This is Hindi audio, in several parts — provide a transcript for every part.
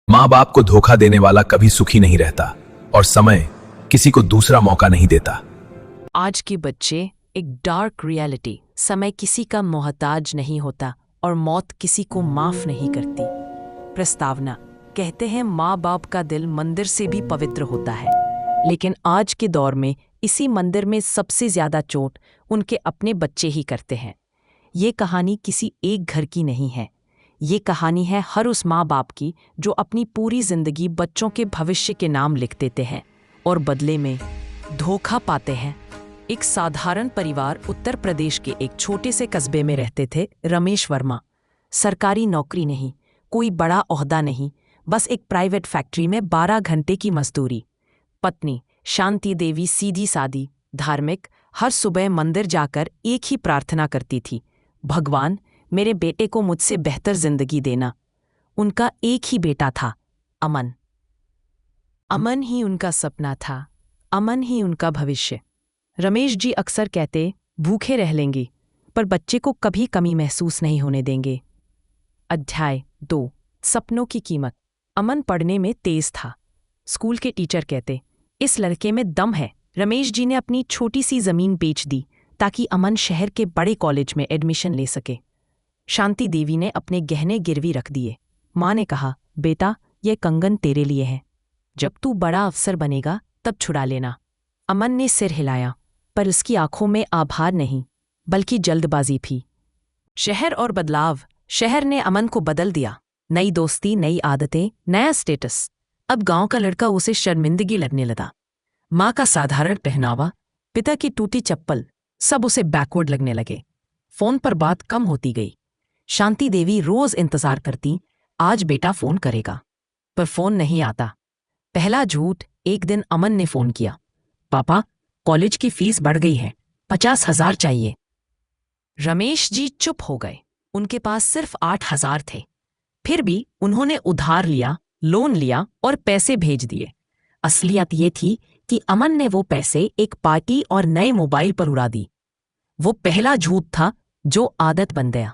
माँ बाप को धोखा देने वाला कभी सुखी नहीं रहता और समय किसी को दूसरा मौका नहीं देता। आज के बच्चे एक डार्क रियलिटी, समय किसी का मोहताज नहीं होता और मौत किसी को माफ नहीं करती। प्रस्तावना। कहते हैं माँ बाप का दिल मंदिर से भी पवित्र होता है, लेकिन आज के दौर में इसी मंदिर में सबसे ज्यादा चोट उनके अपने बच्चे ही करते हैं। ये कहानी किसी एक घर की नहीं है, ये कहानी है हर उस माँ बाप की जो अपनी पूरी जिंदगी बच्चों के भविष्य के नाम लिख देते हैं और बदले में धोखा पाते हैं। एक साधारण परिवार उत्तर प्रदेश के एक छोटे से कस्बे में रहते थे। रमेश वर्मा। सरकारी नौकरी नहीं, कोई बड़ा ओहदा नहीं, बस एक प्राइवेट फैक्ट्री में 12 घंटे की मजदूरी। पत्नी शांति देवी सीधी सादी, धार्मिक, हर सुबह मंदिर जाकर एक ही प्रार्थना करती थी, भगवान मेरे बेटे को मुझसे बेहतर जिंदगी देना। उनका एक ही बेटा था, अमन। अमन ही उनका सपना था, अमन ही उनका भविष्य। रमेश जी अक्सर कहते, भूखे रह लेंगे पर बच्चे को कभी कमी महसूस नहीं होने देंगे। अध्याय 2, सपनों की कीमत। अमन पढ़ने में तेज था। स्कूल के टीचर कहते, इस लड़के में दम है। रमेश जी ने अपनी छोटी सी जमीन बेच दी ताकि अमन शहर के बड़े कॉलेज में एडमिशन ले सके। शांति देवी ने अपने गहने गिरवी रख दिए। माँ ने कहा, बेटा यह कंगन तेरे लिए है, जब तू बड़ा अफसर बनेगा तब छुड़ा लेना। अमन ने सिर हिलाया, पर उसकी आंखों में आभार नहीं बल्कि जल्दबाजी थी। शहर और बदलाव। शहर ने अमन को बदल दिया। नई दोस्ती, नई आदतें, नया स्टेटस। अब गांव का लड़का उसे शर्मिंदगी लगने लगा। माँ का साधारण पहनावा, पिता की टूटी चप्पल, सब उसे बैकवर्ड लगने लगे। फोन पर बात कम होती गई। शांति देवी रोज इंतजार करती, आज बेटा फोन करेगा, पर फोन नहीं आता। पहला झूठ। एक दिन अमन ने फोन किया, पापा कॉलेज की फीस बढ़ गई है, 50,000 चाहिए। रमेश जी चुप हो गए। उनके पास सिर्फ 8,000 थे। फिर भी उन्होंने उधार लिया, लोन लिया और पैसे भेज दिए। असलियत ये थी कि अमन ने वो पैसे एक पार्टी और नए मोबाइल पर उड़ा दी। वो पहला झूठ था जो आदत बन गया।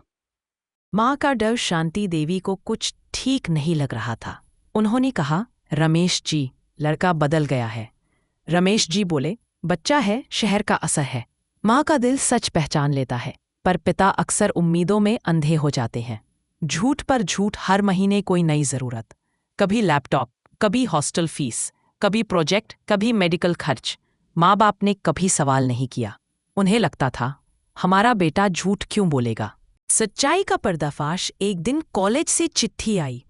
माँ का डर। शांति देवी को कुछ ठीक नहीं लग रहा था। उन्होंने कहा, रमेश जी लड़का बदल गया है। रमेश जी बोले, बच्चा है, शहर का असर है। माँ का दिल सच पहचान लेता है, पर पिता अक्सर उम्मीदों में अंधे हो जाते हैं। झूठ पर झूठ। हर महीने कोई नई जरूरत, कभी लैपटॉप, कभी हॉस्टल फीस, कभी प्रोजेक्ट, कभी मेडिकल खर्च। माँ बाप ने कभी सवाल नहीं किया। उन्हें लगता था, हमारा बेटा झूठ क्यों बोलेगा। सच्चाई का पर्दाफाश। एक दिन कॉलेज से चिट्ठी आई।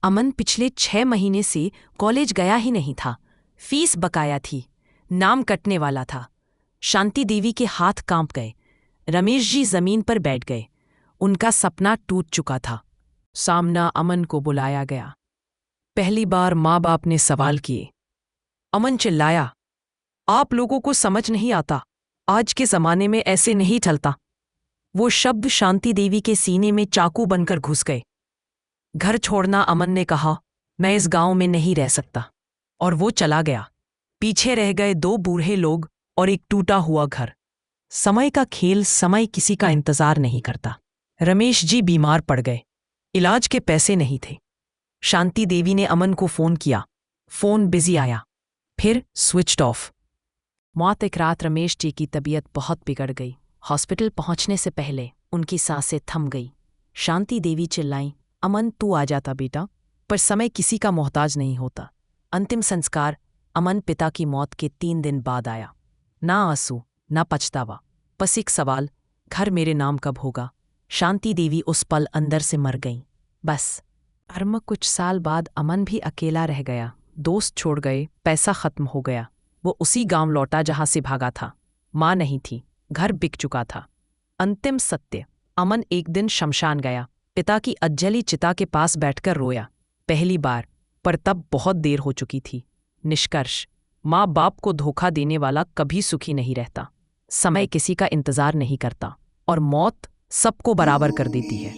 अमन पिछले 6 महीने से कॉलेज गया ही नहीं था। फीस बकाया थी, नाम कटने वाला था। शांति देवी के हाथ कांप गए। रमेश जी जमीन पर बैठ गए। उनका सपना टूट चुका था। सामना अमन को बुलाया गया। पहली बार माँ बाप ने सवाल किए। अमन चिल्लाया, आप लोगों को समझ नहीं आता, आज के जमाने में ऐसे नहीं चलता। वो शब्द शांति देवी के सीने में चाकू बनकर घुस गए। घर छोड़ना। अमन ने कहा, मैं इस गांव में नहीं रह सकता। और वो चला गया। पीछे रह गए 2 बूढ़े लोग और एक टूटा हुआ घर। समय का खेल। समय किसी का इंतजार नहीं करता। रमेश जी बीमार पड़ गए। इलाज के पैसे नहीं थे। शांति देवी ने अमन को फोन किया। फोन बिजी आया, फिर स्विच्ड ऑफ। मौत। एक रात रमेश जी की तबीयत बहुत बिगड़ गई। हॉस्पिटल पहुंचने से पहले उनकी सांसें थम गई। शांति देवी चिल्लाई, अमन तू आ जाता बेटा, पर समय किसी का मोहताज नहीं होता। अंतिम संस्कार। अमन पिता की मौत के 3 दिन बाद आया। ना आंसू, ना पछतावा, बस एक सवाल, घर मेरे नाम कब होगा। शांति देवी उस पल अंदर से मर गईं। बस। कुछ साल बाद अमन भी अकेला रह गया। दोस्त छोड़ गए, पैसा खत्म हो गया। वो उसी गांव लौटा जहां से भागा था। माँ नहीं थी, घर बिक चुका था। अंतिम सत्य। अमन एक दिन शमशान गया। पिता की अज्जली चिता के पास बैठकर रोया, पहली बार, पर तब बहुत देर हो चुकी थी। निष्कर्ष। माँ बाप को धोखा देने वाला कभी सुखी नहीं रहता। समय किसी का इंतजार नहीं करता और मौत सबको बराबर कर देती है।